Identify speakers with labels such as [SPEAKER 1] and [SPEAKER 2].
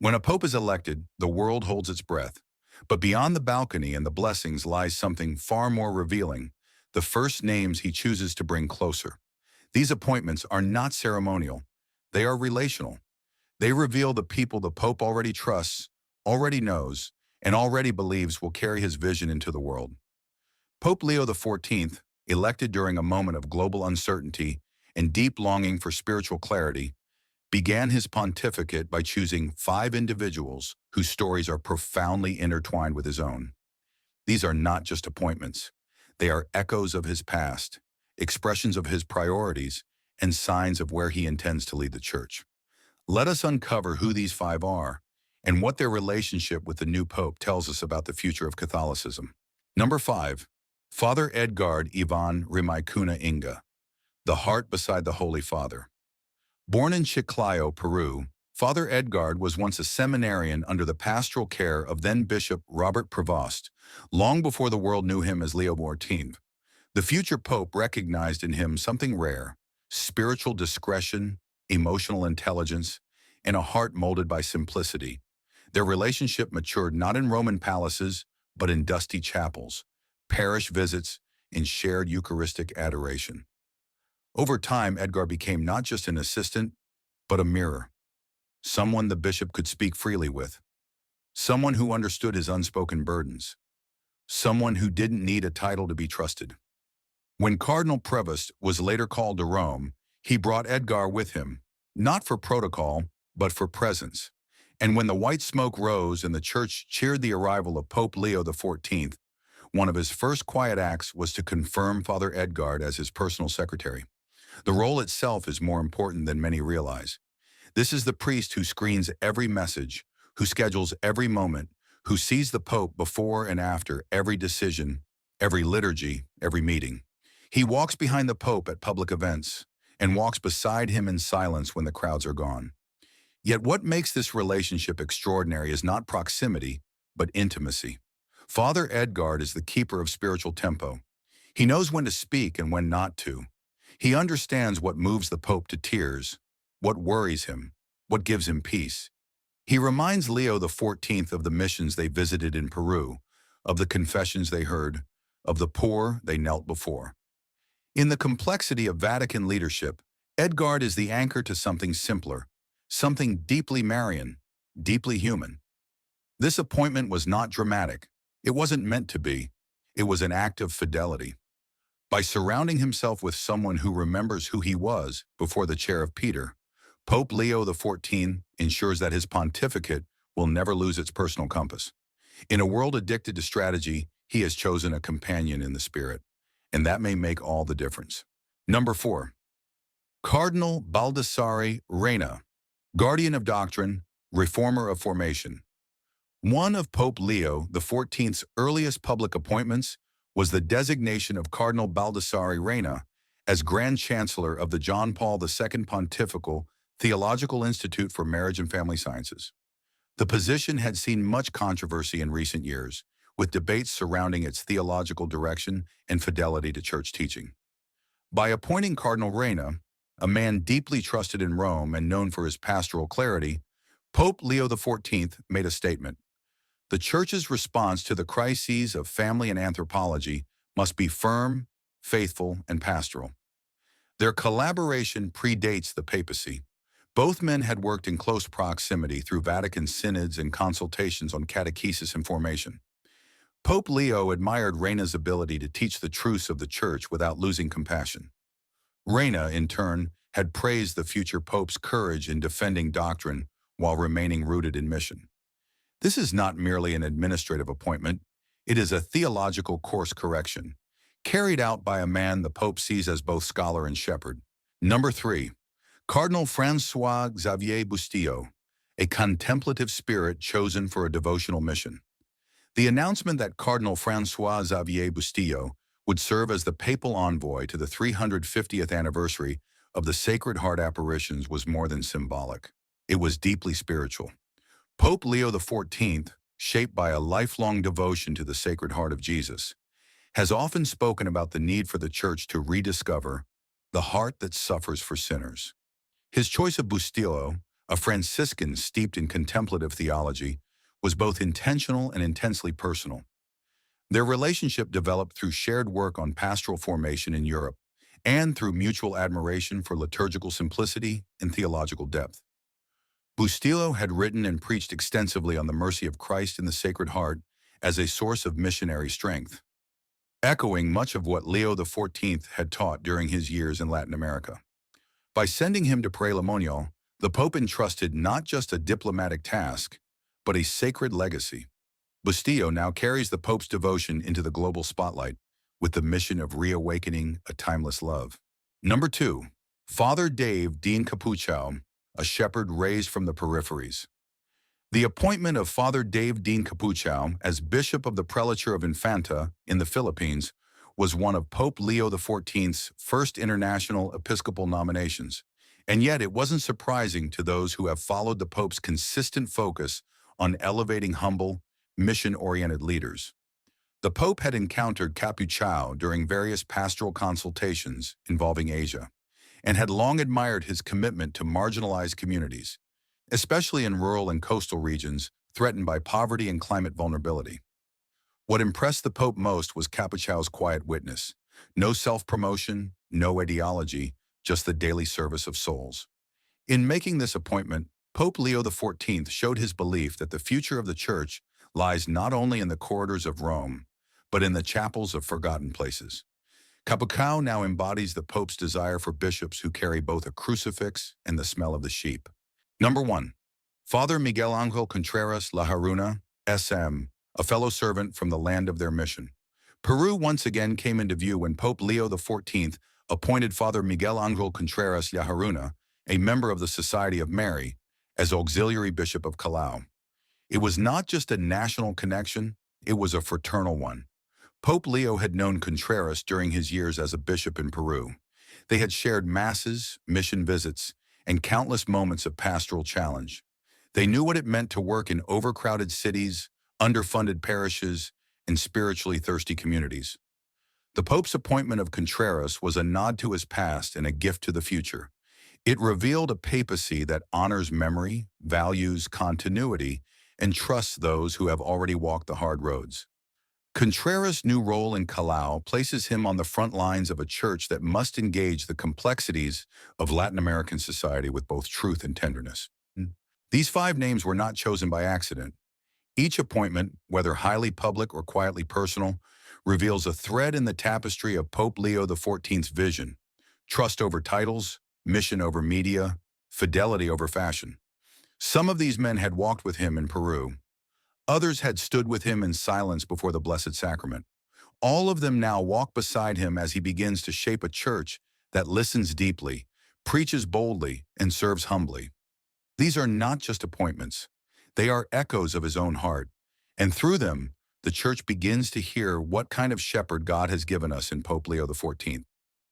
[SPEAKER 1] When a pope is elected, the world holds its breath. But beyond the balcony and the blessings lies something far more revealing, the first names he chooses to bring closer. These appointments are not ceremonial. They are relational. They reveal the people the pope already trusts, already knows, and already believes will carry his vision into the world. Pope Leo XIV, elected during a moment of global uncertainty and deep longing for spiritual clarity, began his pontificate by choosing 5 individuals whose stories are profoundly intertwined with his own. These are not just appointments. They are echoes of his past, expressions of his priorities, and signs of where he intends to lead the church. Let us uncover who these 5 are and what their relationship with the new pope tells us about the future of Catholicism. Number 5. Father Edgard Ivan Rimaicuna Inga, the heart beside the Holy Father. Born in Chiclayo, Peru, Father Edgard was once a seminarian under the pastoral care of then-Bishop Robert Prevost, long before the world knew him as Leo XIV. The future pope recognized in him something rare: spiritual discretion, emotional intelligence, and a heart molded by simplicity. Their relationship matured not in Roman palaces, but in dusty chapels, parish visits, and shared Eucharistic adoration. Over time, Edgar became not just an assistant, but a mirror, someone the bishop could speak freely with, someone who understood his unspoken burdens, someone who didn't need a title to be trusted. When Cardinal Prevost was later called to Rome, he brought Edgar with him, not for protocol, but for presence. And when the white smoke rose and the church cheered the arrival of Pope Leo XIV, one of his first quiet acts was to confirm Father Edgard as his personal secretary. The role itself is more important than many realize. This is the priest who screens every message, who schedules every moment, who sees the Pope before and after every decision, every liturgy, every meeting. He walks behind the Pope at public events and walks beside him in silence when the crowds are gone. Yet what makes this relationship extraordinary is not proximity, but intimacy. Father Edgard is the keeper of spiritual tempo. He knows when to speak and when not to. He understands what moves the Pope to tears, what worries him, what gives him peace. He reminds Leo XIV of the missions they visited in Peru, of the confessions they heard, of the poor they knelt before. In the complexity of Vatican leadership, Edgard is the anchor to something simpler, something deeply Marian, deeply human. This appointment was not dramatic. It wasn't meant to be. It was an act of fidelity. By surrounding himself with someone who remembers who he was before the chair of Peter, Pope Leo XIV ensures that his pontificate will never lose its personal compass. In a world addicted to strategy, he has chosen a companion in the spirit, and that may make all the difference. Number 4. Cardinal Baldassare Reina, guardian of doctrine, reformer of formation. One of Pope Leo XIV's earliest public appointments was the designation of Cardinal Baldassare Reina as Grand Chancellor of the John Paul II Pontifical Theological Institute for Marriage and Family Sciences. The position had seen much controversy in recent years, with debates surrounding its theological direction and fidelity to church teaching. By appointing Cardinal Reina, a man deeply trusted in Rome and known for his pastoral clarity, Pope Leo XIV made a statement. The Church's response to the crises of family and anthropology must be firm, faithful, and pastoral. Their collaboration predates the papacy. Both men had worked in close proximity through Vatican synods and consultations on catechesis and formation. Pope Leo admired Reina's ability to teach the truths of the Church without losing compassion. Reina, in turn, had praised the future Pope's courage in defending doctrine while remaining rooted in mission. This is not merely an administrative appointment, it is a theological course correction, carried out by a man the Pope sees as both scholar and shepherd. Number 3. Cardinal Francois Xavier Bustillo, a contemplative spirit chosen for a devotional mission. The announcement that Cardinal Francois Xavier Bustillo would serve as the papal envoy to the 350th anniversary of the Sacred Heart apparitions was more than symbolic. It was deeply spiritual. Pope Leo XIV, shaped by a lifelong devotion to the Sacred Heart of Jesus, has often spoken about the need for the Church to rediscover the heart that suffers for sinners. His choice of Bustillo, a Franciscan steeped in contemplative theology, was both intentional and intensely personal. Their relationship developed through shared work on pastoral formation in Europe and through mutual admiration for liturgical simplicity and theological depth. Bustillo had written and preached extensively on the mercy of Christ in the Sacred Heart as a source of missionary strength, echoing much of what Leo XIV had taught during his years in Latin America. By sending him to Prelimonial, the Pope entrusted not just a diplomatic task, but a sacred legacy. Bustillo now carries the Pope's devotion into the global spotlight with the mission of reawakening a timeless love. Number 2. Father Dave Dean Capuchao, a shepherd raised from the peripheries. The appointment of Father Dave Dean Capuchao as Bishop of the Prelature of Infanta in the Philippines was one of Pope Leo XIV's first international episcopal nominations, and yet it wasn't surprising to those who have followed the Pope's consistent focus on elevating humble, mission-oriented leaders. The Pope had encountered Capuchao during various pastoral consultations involving Asia, and had long admired his commitment to marginalized communities, especially in rural and coastal regions threatened by poverty and climate vulnerability. What impressed the Pope most was Capuchao's quiet witness. No self-promotion, no ideology, just the daily service of souls. In making this appointment, Pope Leo XIV showed his belief that the future of the Church lies not only in the corridors of Rome, but in the chapels of forgotten places. Capuchao now embodies the Pope's desire for bishops who carry both a crucifix and the smell of the sheep. Number 1. Father Miguel Ángel Contreras La Haruna, SM, a fellow servant from the land of their mission. Peru once again came into view when Pope Leo XIV appointed Father Miguel Ángel Contreras La Haruna, a member of the Society of Mary, as auxiliary bishop of Callao. It was not just a national connection, it was a fraternal one. Pope Leo had known Contreras during his years as a bishop in Peru. They had shared masses, mission visits, and countless moments of pastoral challenge. They knew what it meant to work in overcrowded cities, underfunded parishes, and spiritually thirsty communities. The Pope's appointment of Contreras was a nod to his past and a gift to the future. It revealed a papacy that honors memory, values continuity, and trusts those who have already walked the hard roads. Contreras' new role in Callao places him on the front lines of a church that must engage the complexities of Latin American society with both truth and tenderness. These 5 names were not chosen by accident. Each appointment, whether highly public or quietly personal, reveals a thread in the tapestry of Pope Leo XIV's vision: trust over titles, mission over media, fidelity over fashion. Some of these men had walked with him in Peru. Others had stood with him in silence before the Blessed Sacrament. All of them now walk beside him as he begins to shape a church that listens deeply, preaches boldly, and serves humbly. These are not just appointments. They are echoes of his own heart. And through them, the church begins to hear what kind of shepherd God has given us in Pope Leo XIV.